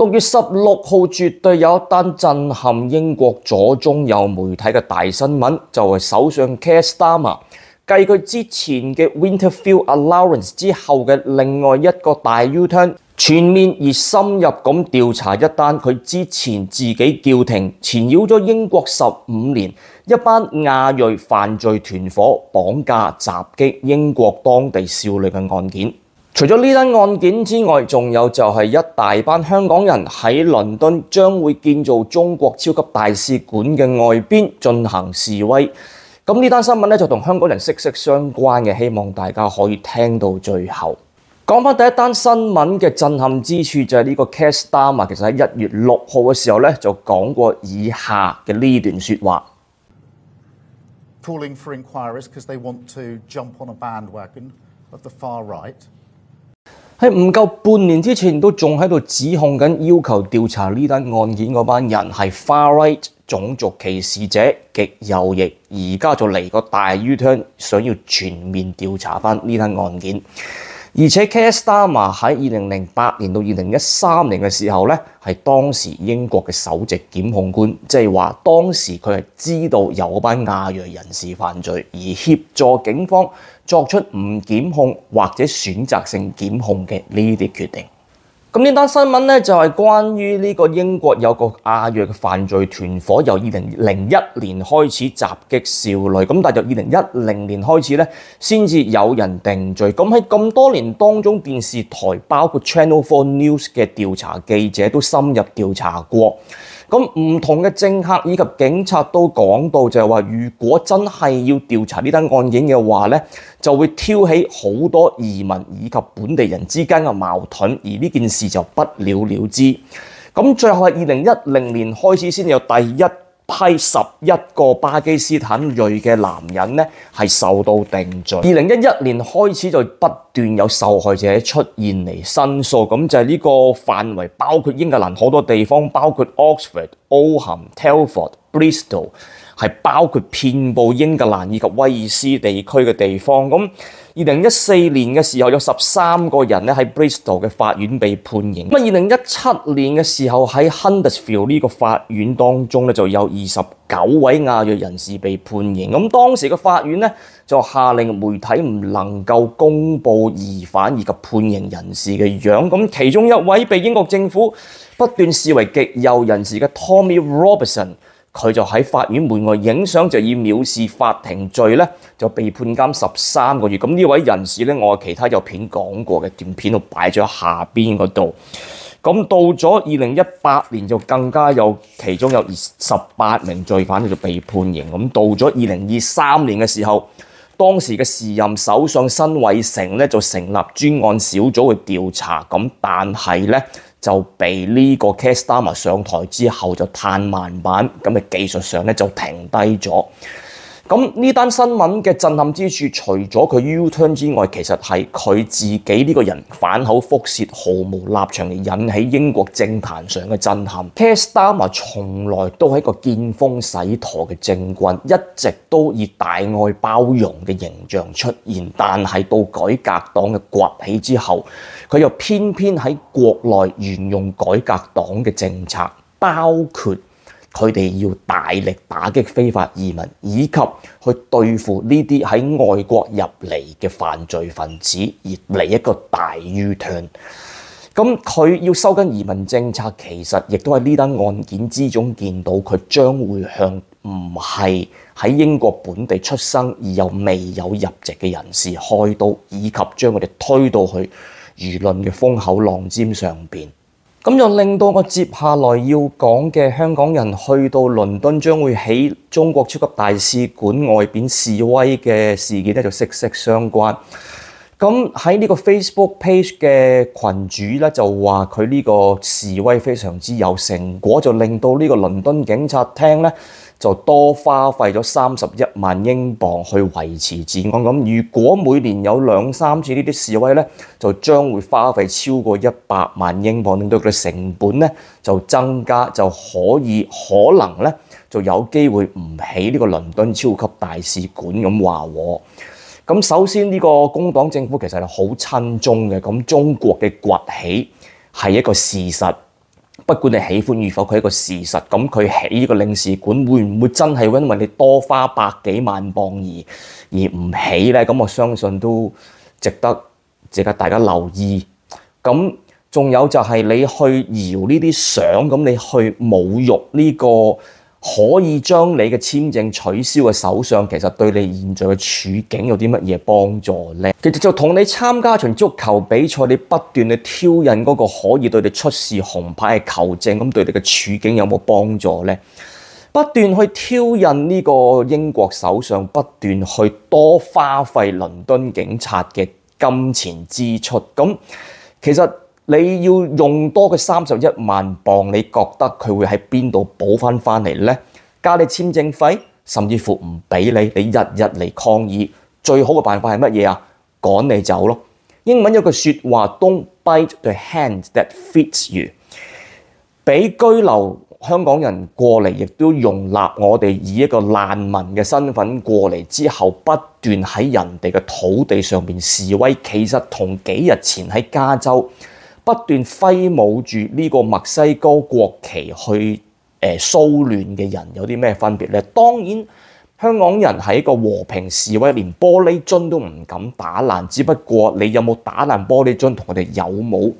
6月16號絕對有一單震撼英國左中右媒體嘅大新聞，就係首相 Keir Starmer 繼佢之前嘅 Winterfell Allowance 之後嘅另外一個大 U-turn， 全面而深入咁調查一單佢之前自己叫停纏繞咗英國15年一班亞裔犯罪團夥綁架襲擊英國當地少女嘅案件。除咗呢單案件之外，仲有就係一大班香港人喺倫敦將會建造中國超級大使館嘅外邊進行示威。咁呢單新聞咧就同香港人息息相關嘅，希望大家可以聽到最後。講返第一單新聞嘅震撼之處就係呢個 Keir Starmer 其實喺1月6號嘅時候咧就講過以下嘅呢段説話。Calling for inquiries because they want to jump on a bandwagon of the far right。喺唔夠半年之前都仲喺度指控緊要求調查呢單案件嗰班人係 far right 種族歧視者極右翼，而家就嚟個大 U-turn， 想要全面調查返呢單案件。而且 Keir Starmer 喺2008年到2013年嘅時候咧，係當時英國嘅首席檢控官，即係話當時佢係知道有班亞裔人士犯罪，而協助警方作出唔檢控或者選擇性檢控嘅呢啲決定。咁呢單新聞咧就係關於呢個英國有個亞裔嘅犯罪團夥由2001年開始襲擊少女，咁但係就2010年開始咧先至有人定罪。咁喺咁多年當中，電視台包括 Channel 4 News 嘅調查記者都深入調查過。咁唔同嘅政客以及警察都講到就係話，如果真係要調查呢單案件嘅話咧，就會挑起好多移民以及本地人之間嘅矛盾，而呢件事就不了了之。咁最後係2010年開始先有第一批11個巴基斯坦裔嘅男人咧係受到定罪。2011年開始就不斷有受害者出現嚟申訴，咁就係呢個範圍包括英格蘭好多地方，包括 Oxford、Oldham、Telford、Bristol， 係包括遍佈英格蘭以及威爾斯地區嘅地方。咁2014年嘅時候有13個人咧喺 Bristol 嘅法院被判刑。咁2017年嘅時候喺 Huddersfield 呢個法院當中咧就有29位亞裔人士被判刑。咁當時嘅法院咧就下令媒體唔能夠公佈疑犯以及判刑人士嘅樣。咁其中一位被英國政府不斷視為極右人士嘅 Tommy Robinson， 佢就喺法院門外影相，就以藐視法庭罪咧就被判監13個月。咁呢位人士咧，我其他有片講過嘅，段片都擺咗下邊嗰度。咁到咗2018年就更加有其中有18名罪犯就被判刑。咁到咗2023年嘅時候，當時嘅時任首相辛偉誠咧就成立專案小組去調查，咁但係咧就被呢個 Keir Starmer 上台之後就嘆慢板，咁嘅技術上咧就停低咗。咁呢單新聞嘅震撼之處，除咗佢 U-turn 之外，其實係佢自己呢個人反口覆舌、毫無立場而引起英國政壇上嘅震撼。Keir Starmer 從來都係一個見風使舵嘅政棍，一直都以大愛包容嘅形象出現，但係到改革黨嘅崛起之後，佢又偏偏喺國內沿用改革黨嘅政策，包括佢哋要大力打擊非法移民，以及去對付呢啲喺外國入嚟嘅犯罪分子，而嚟一個大 U-turn。咁佢要收緊移民政策，其實亦都喺呢單案件之中見到佢將會向唔係喺英國本地出生而又未有入籍嘅人士開刀，以及將佢哋推到去輿論嘅風口浪尖上邊。咁就令到我接下來要講嘅香港人去到倫敦將會喺中國超級大使館外邊示威嘅事件咧，就息息相關。咁喺呢個 Facebook page 嘅群主咧就話佢呢個示威非常之有成果，就令到呢個倫敦警察廳咧就多花費咗31萬英鎊去維持治安。咁如果每年有2-3次呢啲示威咧，就將會花費超過100萬英鎊，令到佢嘅成本咧就增加，就可能咧就有機會唔起呢個倫敦超級大使館咁話喎。咁首先呢個工黨政府其實係好親中嘅，咁中國嘅崛起係一個事實。不管你喜歡與否，佢係一個事實。咁佢起呢個領事館會唔會真係因為你多花百幾萬鎊而唔起咧？咁我相信都值得大家留意。咁仲有就係你去搖呢啲相，咁你去侮辱呢個可以將你嘅簽證取消嘅首相，其實對你現在嘅處境有啲乜嘢幫助呢？其實就同你參加場足球比賽，你不斷去挑釁嗰個可以對你出示紅牌嘅球證，咁對你嘅處境有冇幫助呢？不斷去挑釁呢個英國首相，不斷去多花費倫敦警察嘅金錢支出，咁其實你要用多嘅31萬鎊，你覺得佢會喺邊度補翻嚟呢？加你簽證費，甚至乎唔俾你日日嚟抗議，最好嘅辦法係乜嘢啊？趕你走咯！英文有句説話 ，Don't bite the hand that feeds you。俾居留香港人過嚟，亦都容納我哋以一個難民嘅身份過嚟之後，不斷喺人哋嘅土地上面示威，其實同幾日前喺加州不斷揮舞住呢個墨西哥國旗去騷亂嘅人有啲咩分別呢？當然，香港人係一個和平示威，連玻璃樽都唔敢打爛，只不過你有冇打爛玻璃樽同我哋有冇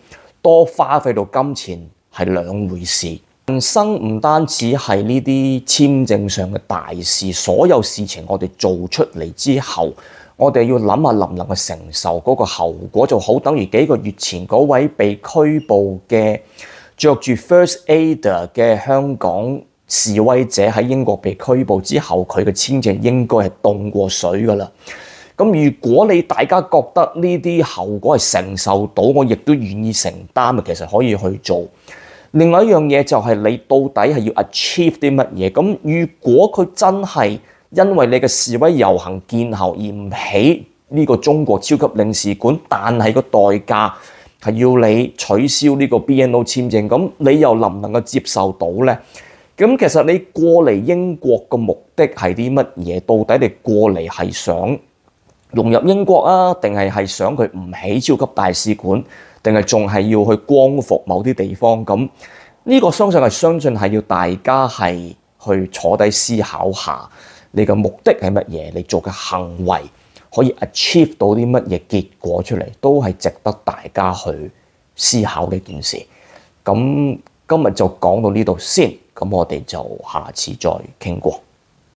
多花費到金錢係兩回事。人生唔單止係呢啲簽證上嘅大事，所有事情我哋做出嚟之後，我哋要諗下能唔能夠承受嗰個後果，就好等於幾個月前嗰位被拘捕嘅着住 First Aider 嘅香港示威者喺英國被拘捕之後，佢嘅簽證應該係凍過水㗎啦。咁如果大家覺得呢啲後果係承受到，我亦都願意承擔嘅，其實可以去做。另外一樣嘢就係你到底係要 achieve 啲乜嘢？咁如果佢真係因為你嘅示威遊行見後而唔起呢個中國超級領事館，但係個代價係要你取消呢個 BNO 簽證，咁你又能唔能夠接受到呢？咁其實你過嚟英國嘅目的係啲乜嘢？到底你過嚟係想融入英國啊，定係想佢唔起超級大使館？定係仲係要去光復某啲地方？咁呢個相信係要大家係去坐低思考下，你嘅目的係乜嘢？你做嘅行為可以 achieve 到啲乜嘢結果出嚟，都係值得大家去思考嘅一件事。咁今日就講到呢度先，咁我哋就下次再傾過。